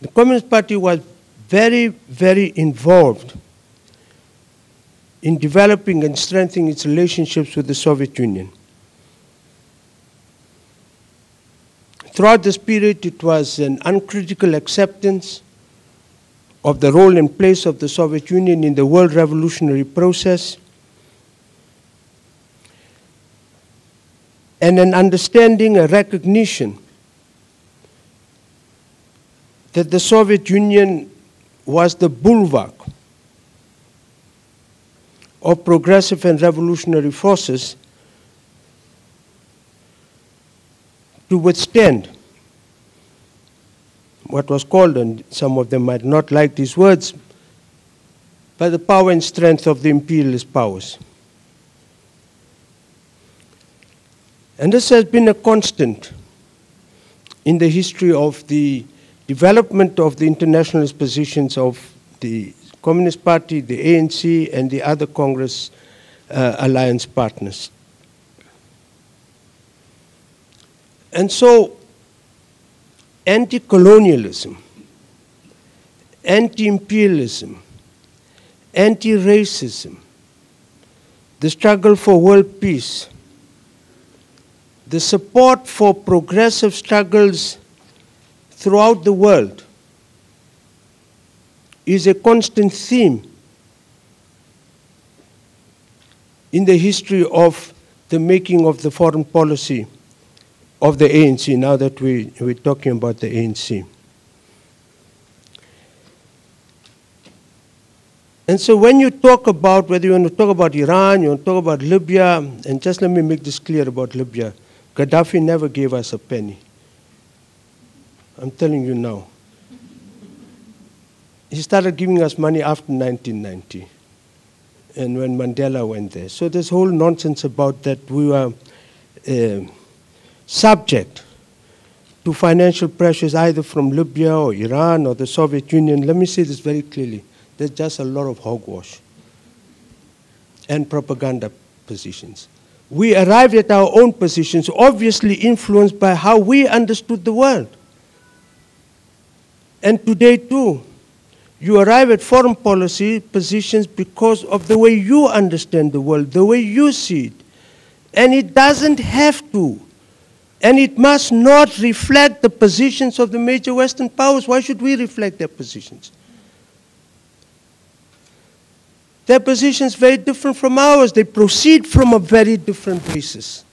The Communist Party was very, very involved in developing and strengthening its relationships with the Soviet Union. Throughout this period, it was an uncritical acceptance of the role and place of the Soviet Union in the world revolutionary process, and an understanding, a recognition that the Soviet Union was the bulwark of progressive and revolutionary forces to withstand what was called, and some of them might not like these words, by the power and strength of the imperialist powers. And this has been a constant in the history of the development of the internationalist positions of the Communist Party, the ANC, and the other Congress alliance partners. And so, anti-colonialism, anti-imperialism, anti-racism, the struggle for world peace, the support for progressive struggles throughout the world is a constant theme in the history of the making of the foreign policy of the ANC, now that we're talking about the ANC. And so when you talk about, whether you want to talk about Iran, you want to talk about Libya, and just let me make this clear about Libya, Gaddafi never gave us a penny. I'm telling you now. He started giving us money after 1990, and when Mandela went there. So this whole nonsense about that we were subject to financial pressures either from Libya or Iran or the Soviet Union, let me say this very clearly. There's just a lot of hogwash and propaganda positions. We arrived at our own positions, obviously influenced by how we understood the world. And today too, you arrive at foreign policy positions because of the way you understand the world, the way you see it. And it doesn't have to. And it must not reflect the positions of the major Western powers. Why should we reflect their positions? Their positions are very different from ours. They proceed from a very different basis.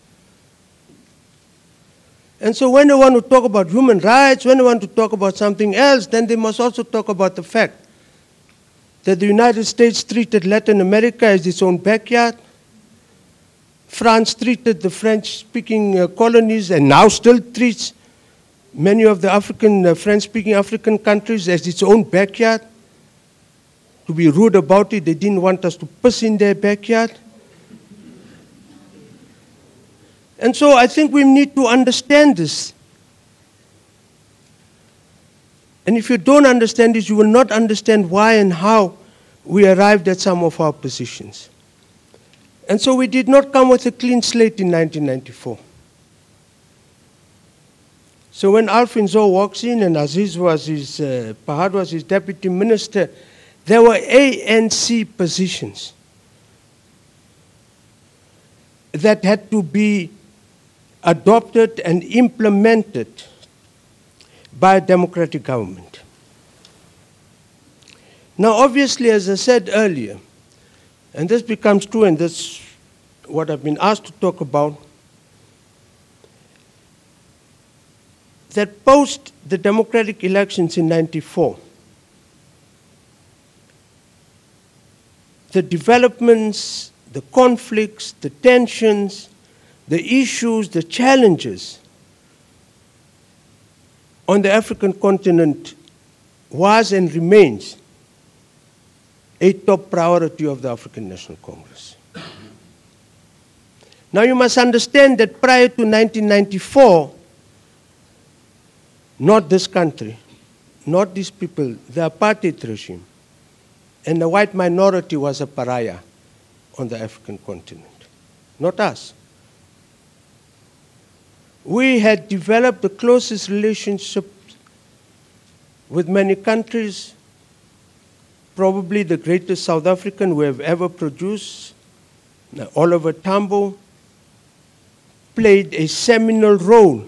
And so when they want to talk about human rights, when they want to talk about something else, then they must also talk about the fact that the United States treated Latin America as its own backyard. France treated the French-speaking colonies and now still treats many of the African, French-speaking African countries as its own backyard. To be rude about it, they didn't want us to piss in their backyard. And so I think we need to understand this. And if you don't understand this, you will not understand why and how we arrived at some of our positions. And so we did not come with a clean slate in 1994. So when Alvin Zhou walks in and Pahad was his deputy minister, there were ANC positions that had to be adopted and implemented by a democratic government. Now, obviously, as I said earlier, and this becomes true, and that's what I've been asked to talk about, that post the democratic elections in '94, the developments, the conflicts, the tensions, the issues, the challenges on the African continent was and remains a top priority of the African National Congress. Now you must understand that prior to 1994, not this country, not these people, the apartheid regime, and the white minority was a pariah on the African continent, not us. We had developed the closest relationship with many countries, probably the greatest South African we have ever produced, Oliver Tambo, played a seminal role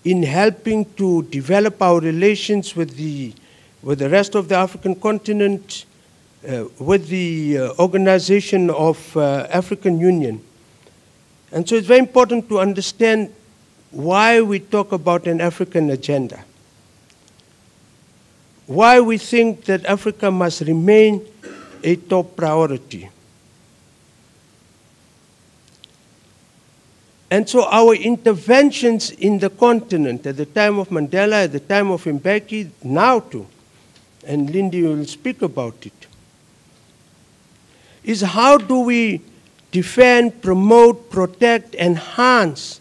in helping to develop our relations with the rest of the African continent, with the Organization of African Union. And so it's very important to understand why we talk about an African agenda, why we think that Africa must remain a top priority. And so our interventions in the continent at the time of Mandela, at the time of Mbeki, now too, and Lindy will speak about it, is how do we defend, promote, protect, enhance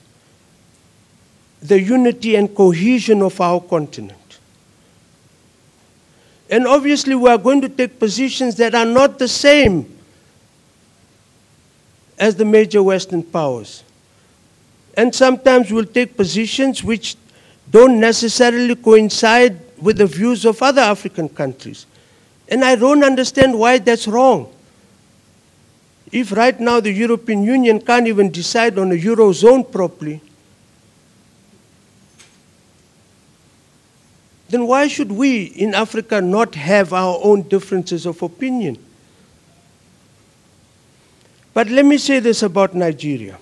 the unity and cohesion of our continent. And obviously we are going to take positions that are not the same as the major Western powers. And sometimes we'll take positions which don't necessarily coincide with the views of other African countries. And I don't understand why that's wrong. If right now the European Union can't even decide on a Eurozone properly, then why should we in Africa not have our own differences of opinion? But let me say this about Nigeria.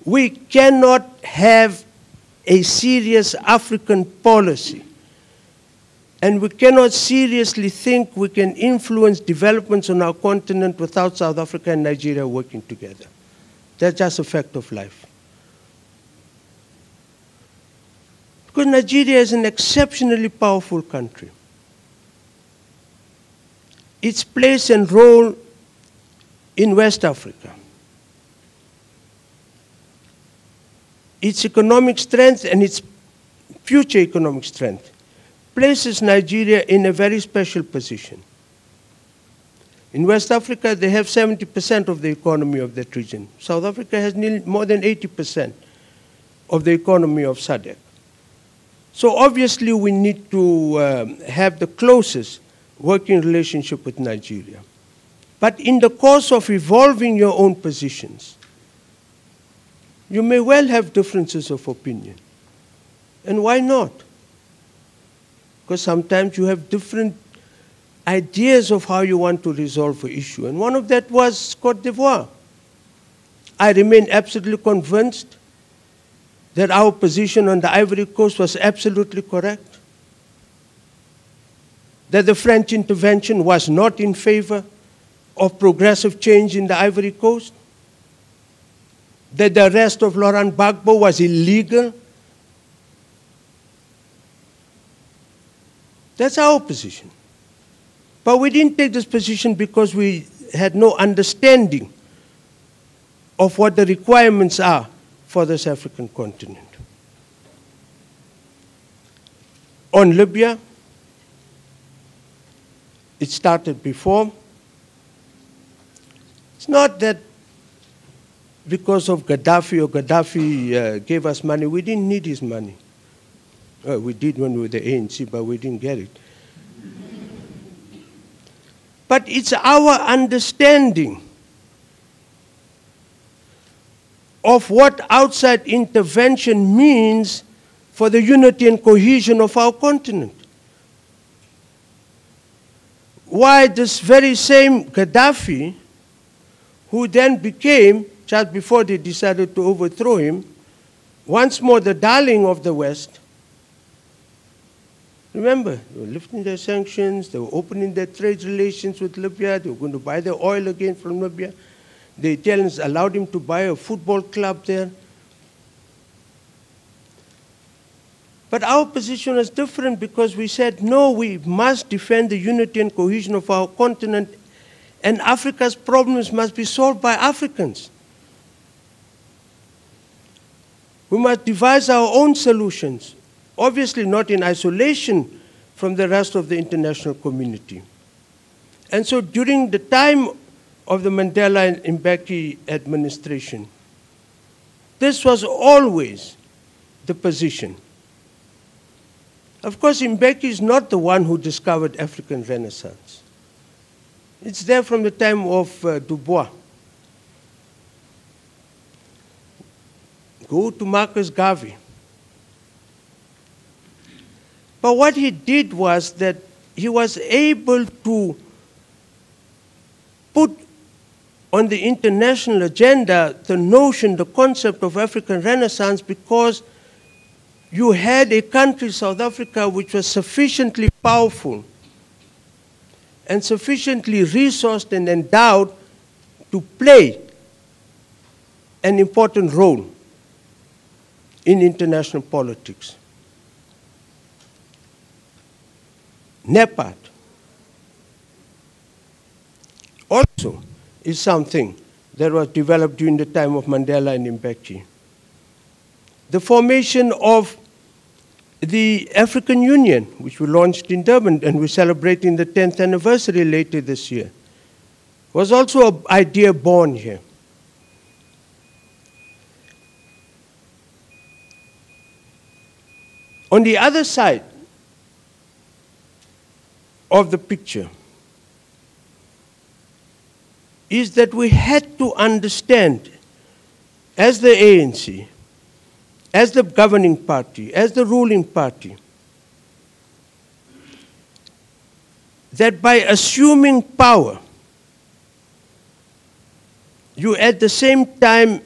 We cannot have a serious African policy, and we cannot seriously think we can influence developments on our continent without South Africa and Nigeria working together. That's just a fact of life. Because Nigeria is an exceptionally powerful country. Its place and role in West Africa, its economic strength and its future economic strength places Nigeria in a very special position. In West Africa, they have 70% of the economy of that region. South Africa has more than 80% of the economy of SADC. So obviously we need to have the closest working relationship with Nigeria. But in the course of evolving your own positions, you may well have differences of opinion. And why not? Because sometimes you have different ideas of how you want to resolve an issue. And one of that was Côte d'Ivoire. I remain absolutely convinced that our position on the Ivory Coast was absolutely correct, that the French intervention was not in favor of progressive change in the Ivory Coast, that the arrest of Laurent Gbagbo was illegal. That's our position. But we didn't take this position because we had no understanding of what the requirements are for this African continent. On Libya, it started before. It's not that because of Gaddafi or Gaddafi gave us money. We didn't need his money. We did when we were the ANC, but we didn't get it. But it's our understanding of what outside intervention means for the unity and cohesion of our continent. Why this very same Gaddafi, who then became, just before they decided to overthrow him, once more the darling of the West. Remember, they were lifting their sanctions, they were opening their trade relations with Libya, they were going to buy their oil again from Libya. The Italians allowed him to buy a football club there. But our position was different because we said, no, we must defend the unity and cohesion of our continent, and Africa's problems must be solved by Africans. We must devise our own solutions, obviously not in isolation from the rest of the international community. And so during the time of the Mandela and Mbeki administration, this was always the position. Of course, Mbeki is not the one who discovered African Renaissance. It's there from the time of Du Bois. Go to Marcus Garvey. But what he did was that he was able to put on the international agenda the notion, the concept of African Renaissance, because you had a country, South Africa, which was sufficiently powerful and sufficiently resourced and endowed to play an important role in international politics. NEPAD also is something that was developed during the time of Mandela and Mbeki. The formation of the African Union, which we launched in Durban, and we're celebrating the 10th anniversary later this year, was also an idea born here. On the other side of the picture is that we had to understand, as the ANC, as the governing party, as the ruling party, that by assuming power, you at the same time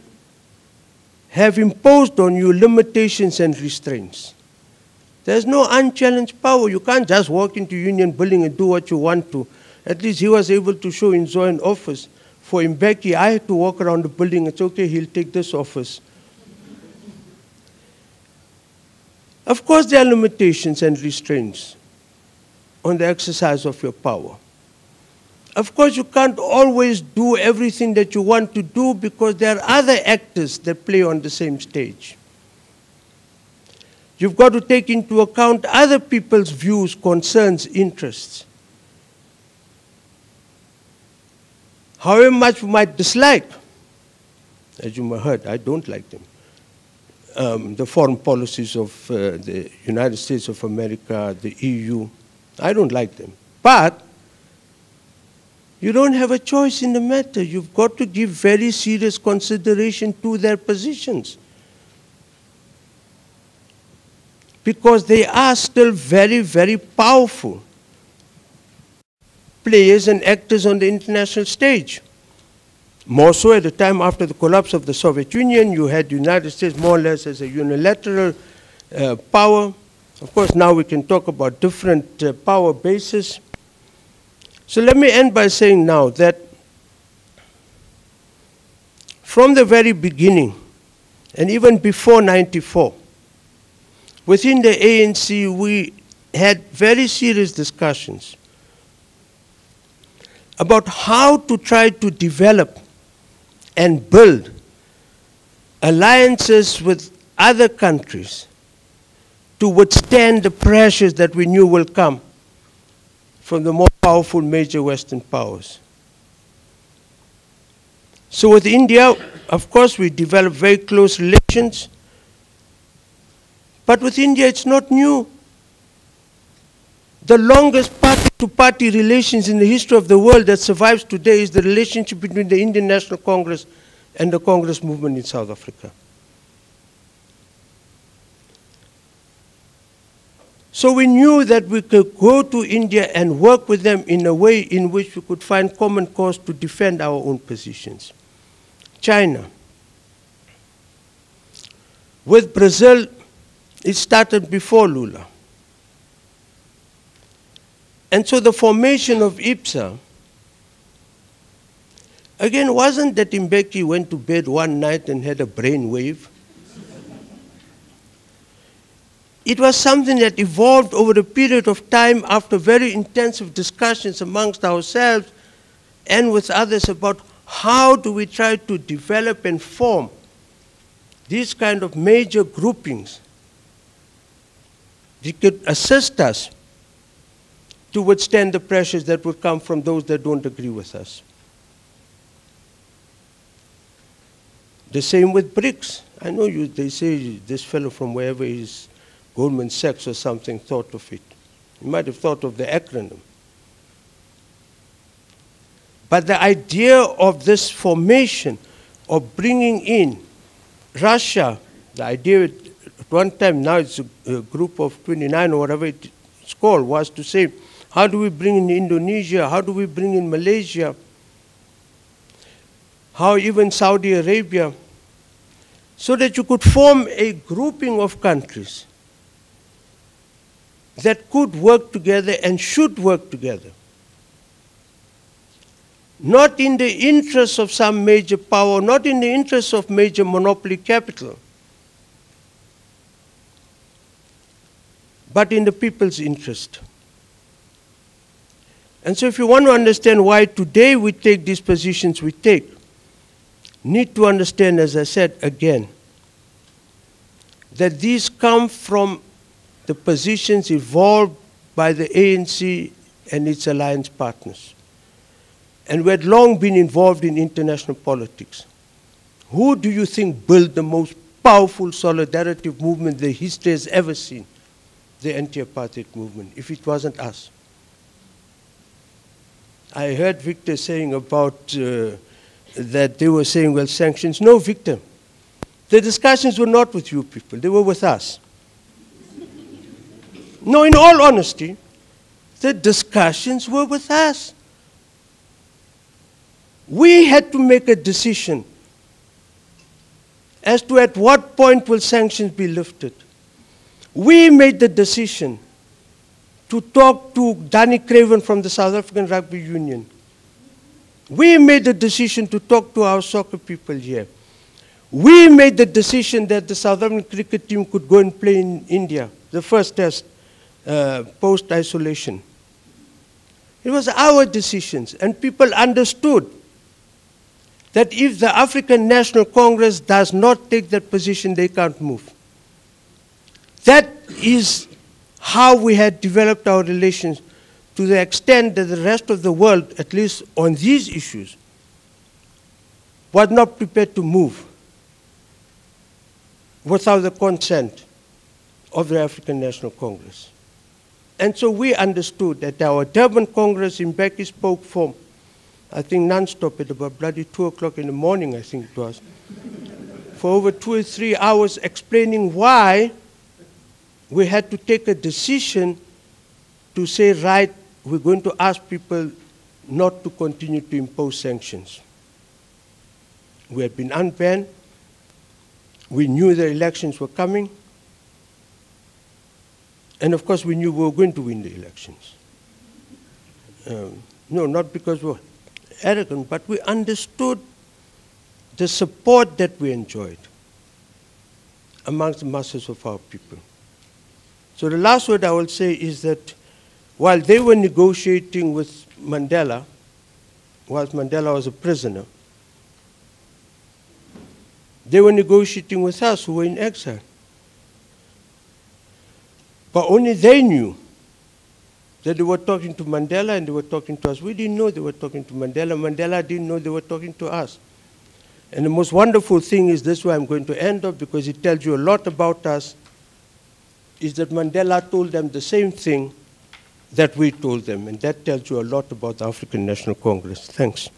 have imposed on you limitations and restraints. There's no unchallenged power. You can't just walk into Union Building and do what you want to. At least he was able to show in Zoyan office. For Mbeki, I had to walk around the building. It's okay, he'll take this office. Of course, there are limitations and restraints on the exercise of your power. Of course, you can't always do everything that you want to do because there are other actors that play on the same stage. You've got to take into account other people's views, concerns, interests. However much you might dislike, as you might have heard, I don't like them, the foreign policies of the United States of America, the EU, I don't like them. But you don't have a choice in the matter. You've got to give very serious consideration to their positions, because they are still very, very powerful players and actors on the international stage. More so at the time after the collapse of the Soviet Union, you had the United States more or less as a unilateral power. Of course, now we can talk about different power bases. So let me end by saying now that from the very beginning, and even before '94, within the ANC, we had very serious discussions about how to try to develop and build alliances with other countries to withstand the pressures that we knew will come from the more powerful major Western powers. So with India, of course, we developed very close relations. But with India, it's not new. The longest party-to-party relations in the history of the world that survives today is the relationship between the Indian National Congress and the Congress movement in South Africa. So we knew that we could go to India and work with them in a way in which we could find common cause to defend our own positions. China. With Brazil, it started before Lula. And so the formation of IPSA, again, wasn't that Mbeki went to bed one night and had a brainwave. It was something that evolved over a period of time after very intensive discussions amongst ourselves and with others about how do we try to develop and form these kind of major groupings that could assist us to withstand the pressures that would come from those that don't agree with us. The same with BRICS. I know they say this fellow from wherever he is, Goldman Sachs or something, thought of it. He might have thought of the acronym. But the idea of this formation, of bringing in Russia, the idea at one time, now it's a group of 29 or whatever it's called, was to say, how do we bring in Indonesia? How do we bring in Malaysia? How even Saudi Arabia? So that you could form a grouping of countries that could work together and should work together. Not in the interests of some major power, not in the interests of major monopoly capital, but in the people's interest. And so if you want to understand why today we take these positions we take, need to understand, as I said again, that these come from the positions evolved by the ANC and its alliance partners. And we had long been involved in international politics. Who do you think built the most powerful solidarity movement the history has ever seen? The anti-apartheid movement, if it wasn't us. I heard Victor saying about that they were saying, well, sanctions. No, Victor, the discussions were not with you people, they were with us. No, in all honesty, the discussions were with us. We had to make a decision as to at what point will sanctions be lifted. We made the decision to talk to Danny Craven from the South African Rugby Union. We made the decision to talk to our soccer people here. We made the decision that the South African cricket team could go and play in India, the first test, post-isolation. It was our decisions, and people understood that if the African National Congress does not take that position, they can't move. That is how we had developed our relations, to the extent that the rest of the world, at least on these issues, was not prepared to move without the consent of the African National Congress. And so we understood that our Durban Congress in Becky's spoke form, I think non-stop at about bloody 2 o'clock in the morning, I think it was, for over 2 or 3 hours explaining why we had to take a decision to say, right, we're going to ask people not to continue to impose sanctions. We had been unbanned. We knew the elections were coming. And of course, we knew we were going to win the elections. No, not because we were arrogant, but we understood the support that we enjoyed amongst the masses of our people. So the last word I will say is that while they were negotiating with Mandela, whilst Mandela was a prisoner, they were negotiating with us who were in exile. But only they knew that they were talking to Mandela and they were talking to us. We didn't know they were talking to Mandela. Mandela didn't know they were talking to us. And the most wonderful thing is, this is where I'm going to end up, because it tells you a lot about us, is that Mandela told them the same thing that we told them. And that tells you a lot about the African National Congress. Thanks.